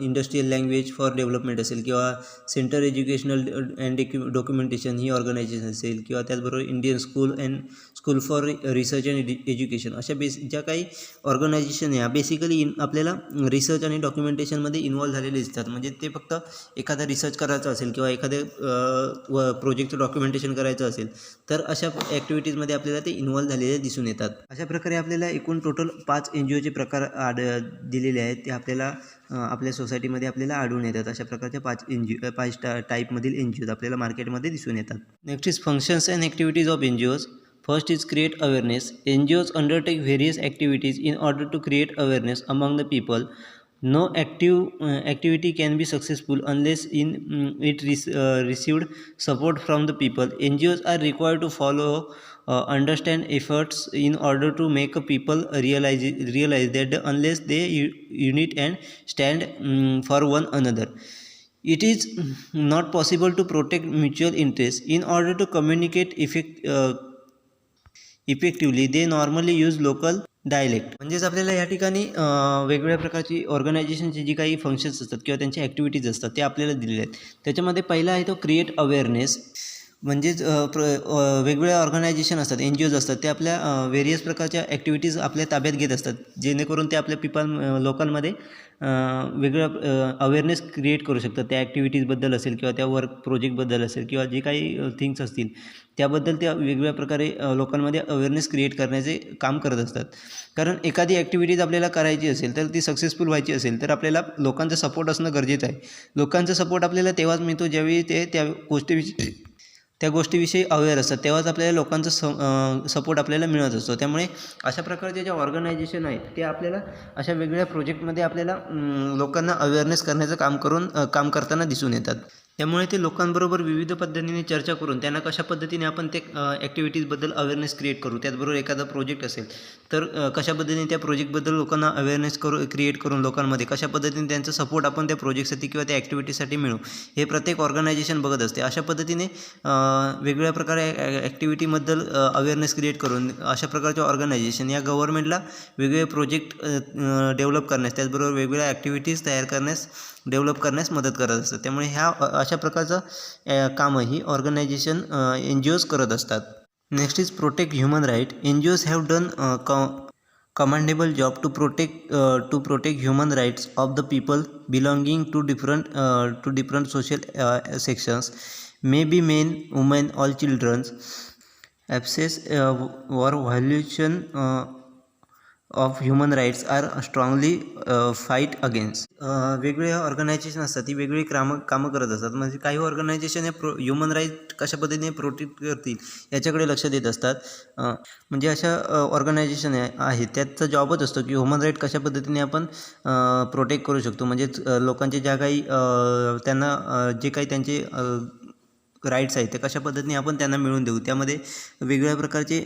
industrial language for development असेल किंवा सेंटर एज्युकेशनल अँड डॉक्युमेंटेशन ही ऑर्गनायझेशन असेल किंवा त्याचबरोबर Indian school for research and education अशा ज्या काही ऑर्गनायझेशन आहे बेसिकली आपल्याला रिसर्च आणि डॉक्युमेंटेशनमध्ये इन्व्हॉल्व झालेले दिसतात. म्हणजे ते फक्त एखादा रिसर्च करायचा असेल किंवा एखाद्या प्रोजेक्टचं डॉक्युमेंटेशन करायचं असेल तर अशा ॲक्टिव्हिटीजमध्ये आपल्याला ते इन्व्हॉल्व झालेले दिसून येतात. अशा प्रकारे आपल्याला एकूण टोटल 5 NGOचे प्रकार दिलेले आहेत ते आपल्याला आपल्या सोसायटीमध्ये आपल्याला आढळून येतात. अशा प्रकारच्या 5 टाईपमधील NGOज आपल्याला मार्केटमध्ये दिसून येतात. Next is functions and activities of NGOs. First is create awareness. NGOs undertake various activities in order to create awareness among the people. No activity can be successful unless it received support from the people. NGOs are required to follow, understand efforts in order to make people realize that unless they unite and stand for one another, it is not possible to protect mutual interests. In order to communicate effectively they normally use local dialect. म्हणजेच आपल्याला या ठिकाणी वेगवेगळ्या प्रकारची ऑर्गनायझेशनची जी काही functions असतात किंवा त्यांच्या ॲक्टिव्हिटीज असतात ते आपल्याला दिलेले आहेत. त्याच्यामध्ये पहिला आहे तो क्रिएट अवेअरनेस. म्हणजेच वेगवेगळ्या ऑर्गनायझेशन असतात NGOज असतात ते आपल्या व्हेरियस प्रकारच्या ॲक्टिव्हिटीज आपल्या ताब्यात घेत असतात जेणेकरून ते आपल्या लोकांमध्ये वेगळं अवेअरनेस क्रिएट करू शकतात. त्या ॲक्टिव्हिटीजबद्दल असेल किंवा त्या वर्क प्रोजेक्टबद्दल असेल किंवा जे काही थिंग्स असतील त्याबद्दल त्या वेगवेगळ्या प्रकारे लोकांमध्ये अवेअरनेस क्रिएट करण्याचे काम करत असतात. कारण एखादी ॲक्टिव्हिटीज आपल्याला करायची असेल तर ती सक्सेसफुल व्हायची असेल तर आपल्याला लोकांचा सपोर्ट असणं गरजेचं आहे. लोकांचा सपोर्ट आपल्याला तेव्हाच मिळतो ज्यावेळी ते त्या गोष्टीविषयी अवेअर असतात तेव्हाच आपल्याला लोकांचा सपोर्ट आपल्याला मिळत असतो. त्यामुळे अशा प्रकारचे ज्या ऑर्गनायझेशन आहेत ते आपल्याला अशा वेगवेगळ्या प्रोजेक्टमध्ये आपल्याला लोकांना अवेअरनेस करण्याचं काम करताना दिसून येतात. त्यामुळे ते लोकांबरोबर विविध पद्धतीने चर्चा करून त्यांना कशा पद्धतीने आपण ते ॲक्टिव्हिटीजबद्दल अवेअरनेस क्रिएट करू. त्याचबरोबर एखादा प्रोजेक्ट असेल तर कशा पद्धतीने त्या प्रोजेक्टबद्दल लोकांना अवेअरनेस क्रिएट करून लोकांमध्ये कशा पद्धतीने त्यांचा सपोर्ट आपण त्या प्रोजेक्टसाठी किंवा त्या ॲक्टिव्हिटीसाठी मिळू हे प्रत्येक ऑर्गनायझेशन बघत असते. अशा पद्धतीने वेगवेगळ्या प्रकारे ॲक्टिव्हिटीबद्दल अवेअरनेस क्रिएट करून अशा प्रकारच्या ऑर्गनायझेशन या गव्हर्नमेंटला वेगवेगळे प्रोजेक्ट डेव्हलप करण्यास त्याचबरोबर वेगवेगळ्या ॲक्टिव्हिटीज डेव्हलप करण्यास मदत करत असतात. त्यामुळे अशा प्रकारचं कामं ही ऑर्गनायझेशन NGOज करत असतात. Next is protect human right. NGOs have done commendable job to protect human rights of the people belonging to different social sections, may be men, women, all children. Absence or violation of human rights are strongly fight against. वेगवेगळे organization असतात ती वेगवेगळी कामं करत असतात. म्हणजे काही organisation हे ह्युमन राईट कशा पद्धतीने प्रोटेक्ट करतील याच्याकडे लक्ष देत असतात. म्हणजे अशा ऑर्गनायझेशन आहेत त्याचा जॉबच असतो की ह्युमन राईट कशा पद्धतीने आपण प्रोटेक्ट करू शकतो. म्हणजेच लोकांचे ज्या काही त्यांना जे काही त्यांचे राईट्स आहेत ते कशा पद्धतीने आपण त्यांना मिळवून देऊ. त्यामध्ये वेगवेगळ्या प्रकारचे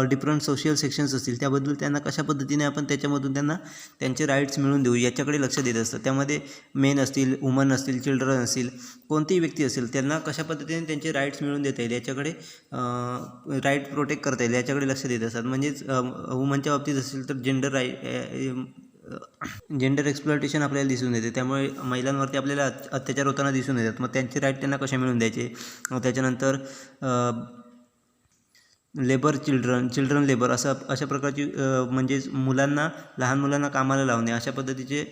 डिफरंट सोशल सेक्शन्स असतील त्याबद्दल त्यांना कशा पद्धतीने आपण त्याच्यामधून त्यांना त्यांचे राईट्स मिळवून देऊ याच्याकडे लक्ष देत असतात. त्यामध्ये मेन असतील, वुमन असतील, चिल्ड्रन असतील, कोणतीही व्यक्ती असेल त्यांना कशा पद्धतीने त्यांचे राईट्स मिळवून देता येईल याच्याकडे राईट प्रोटेक्ट करता येईल याच्याकडे लक्ष देत असतात. म्हणजेच वुमनच्या बाबतीत असेल तर जेंडर एक्सप्लॉयटेशन आपल्याला दिसून येते. त्यामुळे महिलांवरती आपल्याला अत्याचार होताना दिसून येतात. मग त्यांचे राईट त्यांना कसे मिळवून द्यायचे. त्याच्यानंतर लेबर चिल्ड्रन लेबर अशा प्रकारची म्हणजेच लहान मुलांना कामाला लावणे अशा पद्धतीचे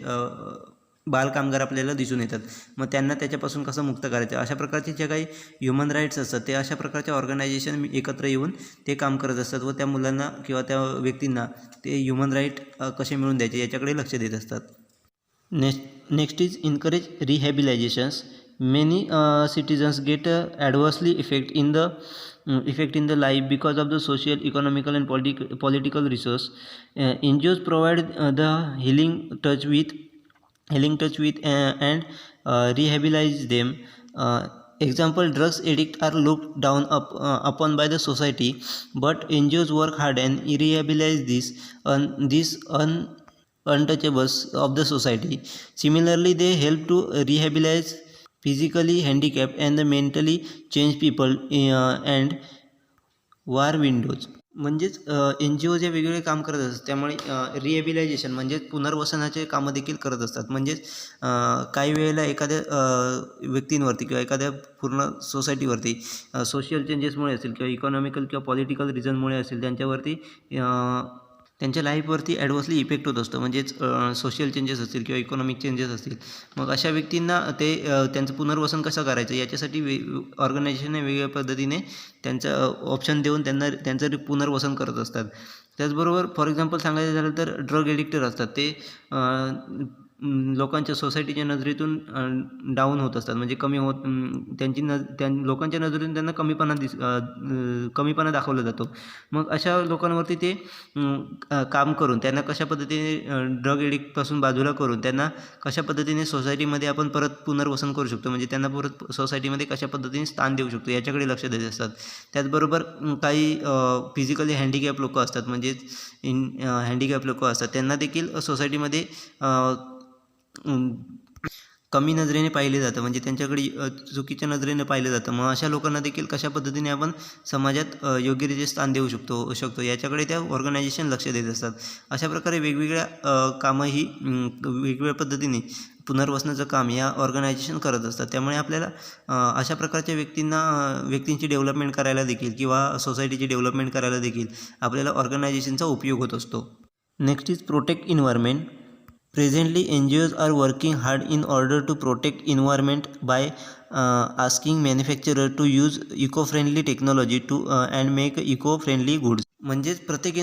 बालकामगार आपल्याला दिसून येतात. मग त्यांना त्याच्यापासून कसं मुक्त करायचं अशा प्रकारचे जे काही ह्युमन राईट्स असतात ते अशा प्रकारच्या ऑर्गनायझेशन एकत्र येऊन ते काम करत असतात व त्या मुलांना किंवा त्या व्यक्तींना ते ह्युमन राईट कसे मिळवून द्यायचे याच्याकडे लक्ष देत असतात. Next is encourage rehabilitations. Many citizens get adversely effect in the life because of the social, economical and political resource. NGOs provide the healing touch with and rehabilitate them. Example, drugs addicts are looked down upon by the society, but NGOs work hard and rehabilitate these untouchables of the society. Similarly, they help to rehabilitate physically handicapped and the mentally changed people and वार Windows म्हणजेच N G ओज या वेगवेगळे काम करत असतात, त्यामुळे रिहॅबिलायझेशन म्हणजेच पुनर्वसनाचे कामं देखील करत असतात. म्हणजेच काही वेळेला एखाद्या व्यक्तींवरती किंवा एखाद्या पूर्ण सोसायटीवरती सोशल चेंजेसमुळे असेल किंवा इकॉनॉमिकल किंवा पॉलिटिकल रिझनमुळे असेल त्यांच्यावरती त्यांच्या लाईफवरती ॲडव्हर्सली इफेक्ट होत असतो. म्हणजेच सोशल चेंजेस असतील किंवा इकॉनॉमिक चेंजेस असतील. मग अशा व्यक्तींना ते त्यांचं पुनर्वसन कसं करायचं याच्यासाठी ऑर्गनायझेशनने वेगवेगळ्या पद्धतीने त्यांचं ऑप्शन देऊन त्यांना त्यांचं पुनर्वसन करत असतात. त्याचबरोबर फॉर एक्झाम्पल सांगायचं झालं तर ड्रग ॲडिक्टर असतात ते लोकांच्या सोसायटीच्या नजरेतून डाऊन होत असतात. म्हणजे कमी होत त्यांची लोकांच्या नजरेतून त्यांना कमीपणा दाखवला जातो. मग अशा लोकांवरती ते काम करून त्यांना कशा पद्धतीने ड्रग ॲडिक्टपासून बाजूला करून त्यांना कशा पद्धतीने सोसायटीमध्ये आपण परत पुनर्वसन करू शकतो, म्हणजे त्यांना परत सोसायटीमध्ये कशा पद्धतीने स्थान देऊ शकतो याच्याकडे लक्ष देत असतात. त्याचबरोबर काही फिजिकली हँडिकॅप लोकं असतात, म्हणजेच हँडिकॅप लोकं असतात, त्यांना देखील सोसायटीमध्ये कमी नजरेने पाहिले जातं, म्हणजे त्यांच्याकडे चुकीच्या नजरेने पाहिलं जातं. मग अशा लोकांना देखील कशा पद्धतीने आपण समाजात योग्यरीत्या स्थान देऊ शकतो याच्याकडे त्या ऑर्गनायझेशन लक्ष देत असतात. अशा प्रकारे वेगवेगळ्या कामं ही वेगवेगळ्या पद्धतीने पुनर्वसनाचं काम या ऑर्गनायझेशन करत असतात. त्यामुळे आपल्याला अशा प्रकारच्या व्यक्तींची डेव्हलपमेंट करायला देखील किंवा सोसायटीची डेव्हलपमेंट करायला देखील आपल्याला ऑर्गनायझेशनचा उपयोग होत असतो. Next is protect environment. Presently, NGOs are working hard in order to protect environment by asking manufacturers to use eco-friendly technology and make eco-friendly goods. म्हणजेच प्रत्येक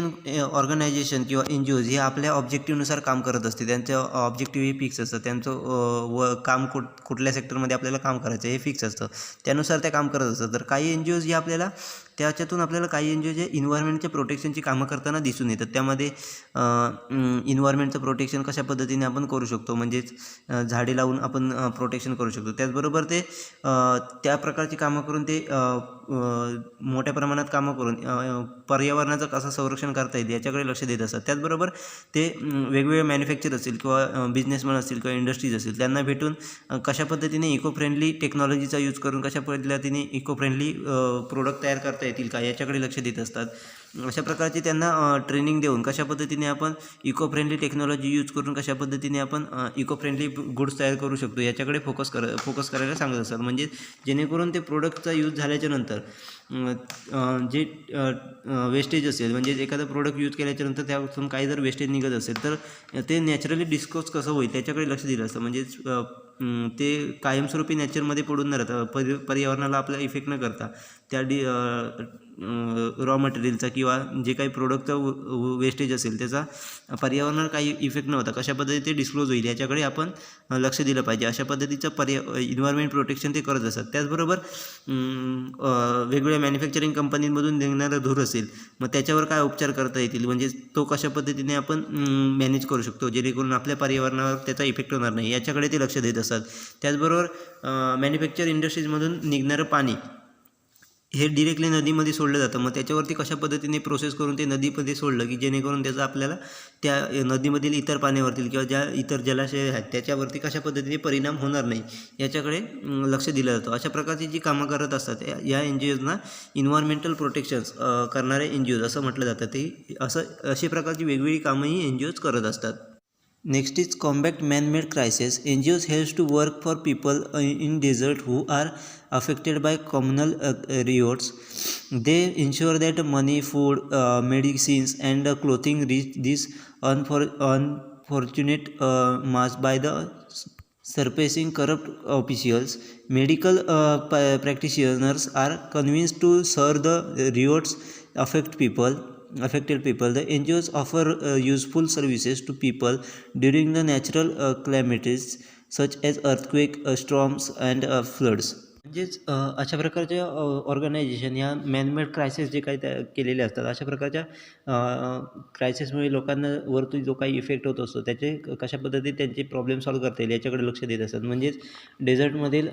ऑर्गनायझेशन किंवा एन जी ओज हे आपल्या ऑब्जेक्टिव्हनुसार काम करत असते. त्यांचं ऑब्जेक्टिव्ह हे फिक्स असतं. त्यांचं काम कुठल्या सेक्टरमध्ये आपल्याला काम करायचं हे फिक्स असतं, त्यानुसार ते काम करत असतात. तर काही एन जी ओज हे आपल्याला काही एन जी ओज हे इन्व्हायरमेंटच्या प्रोटेक्शनची कामं करताना दिसून येतात. त्यामध्ये इन्व्हायरमेंटचं प्रोटेक्शन कशा पद्धतीने आपण करू शकतो, म्हणजेच झाडे लावून आपण प्रोटेक्शन करू शकतो. त्याचबरोबर ते त्या प्रकारची कामं करून ते मोठ्या प्रमाणात कामं करून पर्यावरणाचं कसं संरक्षण करता येईल याच्याकडे लक्ष देत असतात. त्याचबरोबर ते वेगवेगळे मॅन्युफॅक्चर असतील किंवा बिझनेसमॅन असतील किंवा इंडस्ट्रीज असतील त्यांना भेटून कशा पद्धतीने इको फ्रेंडली टेक्नॉलॉजीचा यूज करून कशा पद्धतीने इको फ्रेंडली प्रोडक्ट तयार करता येतील का याच्याकडे लक्ष देत असतात. अशा प्रकारची त्यांना ट्रेनिंग देऊन कशा पद्धतीने आपण इको फ्रेंडली टेक्नॉलॉजी यूज करून कशा पद्धतीने आपण इको फ्रेंडली गुड्स तयार करू शकतो याच्याकडे फोकस करायला सांगत असतात. म्हणजे जेणेकरून ते प्रोडक्टचा यूज झाल्याच्या नंतर जे वेस्टेज असेल, म्हणजे एखादा प्रोडक्ट यूज केल्याच्यानंतर त्यापासून काही जर वेस्टेज निघत असेल तर ते नॅचरली डिस्पोज कसं होईल त्याच्याकडे लक्ष दिलं असतं. म्हणजेच ते कायमस्वरूपी नॅचरमध्ये पडून न राहता पर्यावरणाला आपला इफेक्ट न करता त्या रॉ मटेरियलचा किंवा जे काही प्रोडक्टचा वेस्टेज असेल त्याचा पर्यावरणाला काही इफेक्ट न होता कशा पद्धतीने ते डिस्क्लोज होईल याच्याकडे आपण लक्ष दिलं पाहिजे. अशा पद्धतीचं इन्व्हायरमेंट प्रोटेक्शन ते करत असतात. त्याचबरोबर वेगवेगळ्या मॅन्युफॅक्चरिंग कंपनींमधून निघणारा धूर असेल मग त्याच्यावर काय उपचार करता येतील, म्हणजे तो कशा पद्धतीने आपण मॅनेज करू शकतो जेणेकरून आपल्या पर्यावरणावर त्याचा इफेक्ट होणार नाही याच्याकडे ते लक्ष देत असतात. त्याचबरोबर मॅन्युफॅक्चर इंडस्ट्रीजमधून निघणारं पाणी हे डिरेक्टली नदीमध्ये सोडलं जातं. मग त्याच्यावरती कशा पद्धतीने प्रोसेस करून ते नदीमध्ये सोडलं की जेणेकरून त्याचा आपल्याला त्या नदीमधील इतर पाण्यावरती किंवा ज्या इतर जलाशय आहेत त्याच्यावरती कशा पद्धतीने परिणाम होणार नाही याच्याकडे लक्ष दिलं जातं. अशा प्रकारची जी कामं करत असतात या एन जी ओजना इन्व्हायरमेंटल प्रोटेक्शन्स करणारे एन जी ओज असं म्हटलं जातं. ते अशा प्रकारची वेगवेगळी कामंही एन जी ओज करत असतात. Next is combat man-made crisis. NGOs helps to work for people in desert who are affected by communal riots. They ensure that money, food, medicines, and clothing reach these unfortunate mass by the surpassing corrupt officials. Medical practitioners are convinced to serve the riots affected people. The NGOs offer useful services to people during the natural calamities such as earthquake, storms, and floods. म्हणजेच अशा प्रकारच्या organisation ह्या man-made crisis जे काही केलेले असतात अशा प्रकारच्या क्रायसिसमुळे लोकांना वरती जो काही इफेक्ट होत असतो त्याचे कशा पद्धतीने त्यांचे प्रॉब्लेम सॉल्व्ह करता येईल याच्याकडे लक्ष देत असतात. म्हणजेच डेझर्टमधील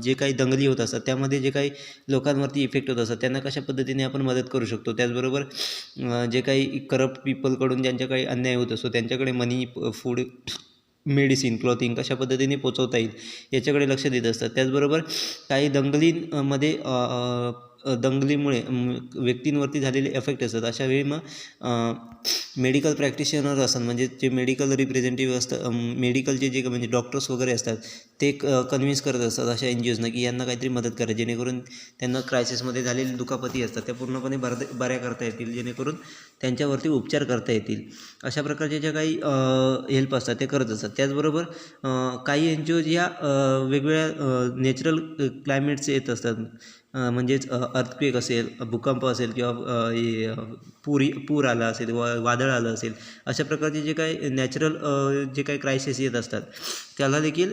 जे काही दंगली होत असतात त्यामध्ये जे काही लोकांवरती इफेक्ट होत असतात त्यांना कशा पद्धतीने आपण मदत करू शकतो. त्याचबरोबर जे काही करप्ट पीपलकडून ज्यांच्या काही अन्याय होत असतो त्यांच्याकडे मनी, फूड, मेडिसिन, क्लॉथिंग कशा पद्धतीने पोचवता येईल याच्याकडे लक्ष देत असतात. त्याचबरोबर काही दंगलींमध्ये दंगलीमुळे व्यक्तींवरती झालेले इफेक्ट असतात, अशा वेळी मग मेडिकल प्रॅक्टिशनर असतात, म्हणजे जे मेडिकल रिप्रेझेंटेटिव्ह असतात, मेडिकलचे जे म्हणजे डॉक्टर्स वगैरे असतात, ते कन्व्हिन्स करत असतात अशा एन जी ओजना की यांना काहीतरी मदत करा, जेणेकरून त्यांना क्रायसिसमध्ये झालेली दुखापती असतात त्या पूर्णपणे बऱ्या करता येतील, जेणेकरून त्यांच्यावरती उपचार करता येतील. अशा प्रकारचे ज्या काही हेल्प असतात ते करत असतात. त्याचबरोबर काही एन जी ओज या वेगवेगळ्या नॅचरल क्लायमेट्स येत असतात, म्हणजेच अर्थक्वेक असेल, भूकंप असेल, किंवा पूर आला असेल, वादळ आलं असेल, अशा प्रकारचे जे काही नॅचरल जे काही क्रायसिस येत असतात त्याला देखील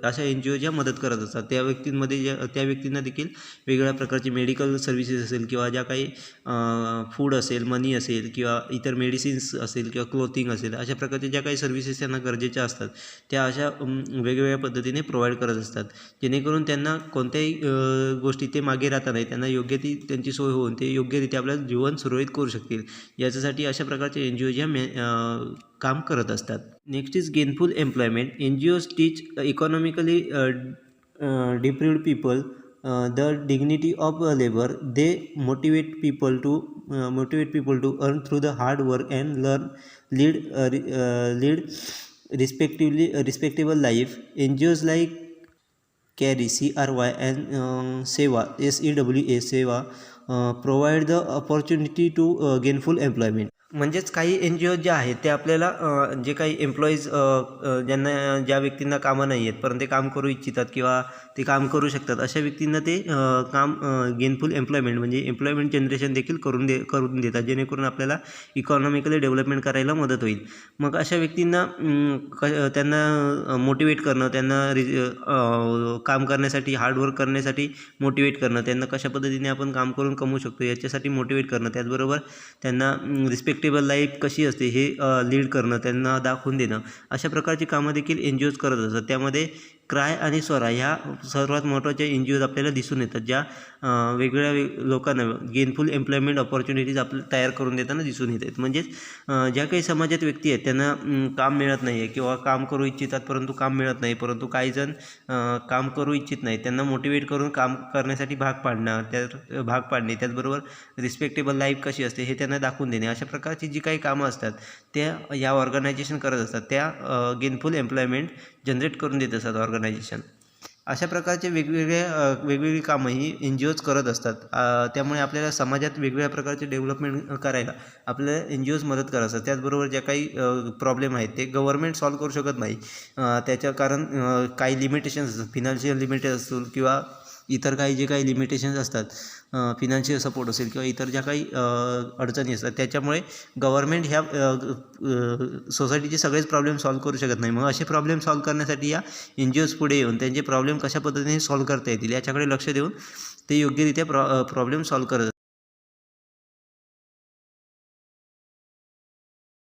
अशा एन जी ओ ज्या मदत करत असतात. त्या व्यक्तींना देखील वेगवेगळ्या प्रकारची मेडिकल सर्व्हिसेस असेल, किंवा ज्या काही फूड असेल, मनी असेल, किंवा इतर मेडिसिन्स असेल, किंवा क्लोथिंग असेल, अशा प्रकारच्या ज्या काही सर्व्हिसेस त्यांना गरजेच्या असतात त्या अशा वेगवेगळ्या पद्धतीने प्रोव्हाइड करत असतात, जेणेकरून त्यांना कोणत्याही गोष्टी ते मागे राहता नाही, त्यांना योग्य ती त्यांची सोय होऊन ते योग्यरित्या आपलं जीवन सुरळीत करू शकतील, याच्यासाठी अशा प्रकारचे एन जी ओ ज्या काम करत असतात. Next is gainful employment. N G Os teach economically deprived people the dignity of labor. They motivate people to earn through the hard work and lead respectable life. NGOs like CARE, CRY, and SEWA provide the opportunity to gainful employment. म्हणजेच काही N G O ज्या आहेत ते आपल्याला जे काही employees ज्या व्यक्तींना कामं नाही आहेत परंतु ते काम करू इच्छितात किंवा ते काम करू शकतात, अशा व्यक्तींना ते काम गेनफुल एम्प्लॉयमेंट म्हणजे एम्प्लॉयमेंट जनरेशन देखील करून देतात, जेणेकरून आपल्याला इकॉनॉमिकली डेव्हलपमेंट करायला मदत होईल. मग अशा व्यक्तींना त्यांना मोटिवेट करणं, त्यांना काम करण्यासाठी, हार्डवर्क करण्यासाठी मोटिवेट करणं, त्यांना कशा पद्धतीने आपण काम करून कमवू शकतो याच्यासाठी मोटिवेट करणं, त्याचबरोबर त्यांना रिस्पेक्टेबल लाईफ कशी असते हे लीड करणं, त्यांना दाखवून देणं, अशा प्रकारची कामं देखील एन जी ओज करत असतात. त्यामध्ये क्राय आणि स्वरा ह्या सर्वात महत्त्वाच्या एन जी ओज आपल्याला दिसून येतात, ज्या वेगवेगळ्या लोकांना गेनफुल एम्प्लॉयमेंट ऑपॉर्च्युनिटीज तयार करून देताना दिसून येतात. म्हणजेच ज्या काही समाजात व्यक्ती आहेत त्यांना काम मिळत नाही आहे किंवा काम करू इच्छितात परंतु काम मिळत नाही, परंतु काही जण काम करू इच्छित नाही, त्यांना मोटिवेट करून काम करण्यासाठी भाग पाडणे, त्याचबरोबर रिस्पेक्टेबल लाईफ कशी असते हे त्यांना दाखवून देणे, अशा प्रकारची जी काही कामं असतात त्या या ऑर्गनायझेशन करत असतात. त्या गेनफुल एम्प्लॉयमेंट जनरेट करून देत असतात ऑर्गनायझेशन. अशा प्रकारचे वेगवेगळी कामं ही एन जी ओज करत असतात. त्यामुळे आपल्याला समाजात वेगवेगळ्या प्रकारचे डेव्हलपमेंट करायला आपल्याला एन जी ओज मदत करत असतात. त्याचबरोबर ज्या काही प्रॉब्लेम आहेत ते गव्हर्नमेंट सॉल्व्ह करू शकत नाही, त्याच्या कारण काही लिमिटेशन्स असतात, फिनान्शियल लिमिटेड असतील किंवा इतर काही जे काही लिमिटेशन्स असतात, फिनान्शियल सपोर्ट असेल किंवा इतर ज्या काही अडचणी असतात, त्याच्यामुळे गव्हर्नमेंट ह्या सोसायटीचे सगळेच प्रॉब्लेम सॉल्व्ह करू शकत नाही. मग असे प्रॉब्लेम सॉल्व्ह करण्यासाठी या एन जी ओज पुढे येऊन त्यांचे प्रॉब्लेम कशा पद्धतीने सॉल्व्ह करता येतील याच्याकडे लक्ष देऊन ते योग्यरित्या प्रॉब्लेम सॉल्व्ह करत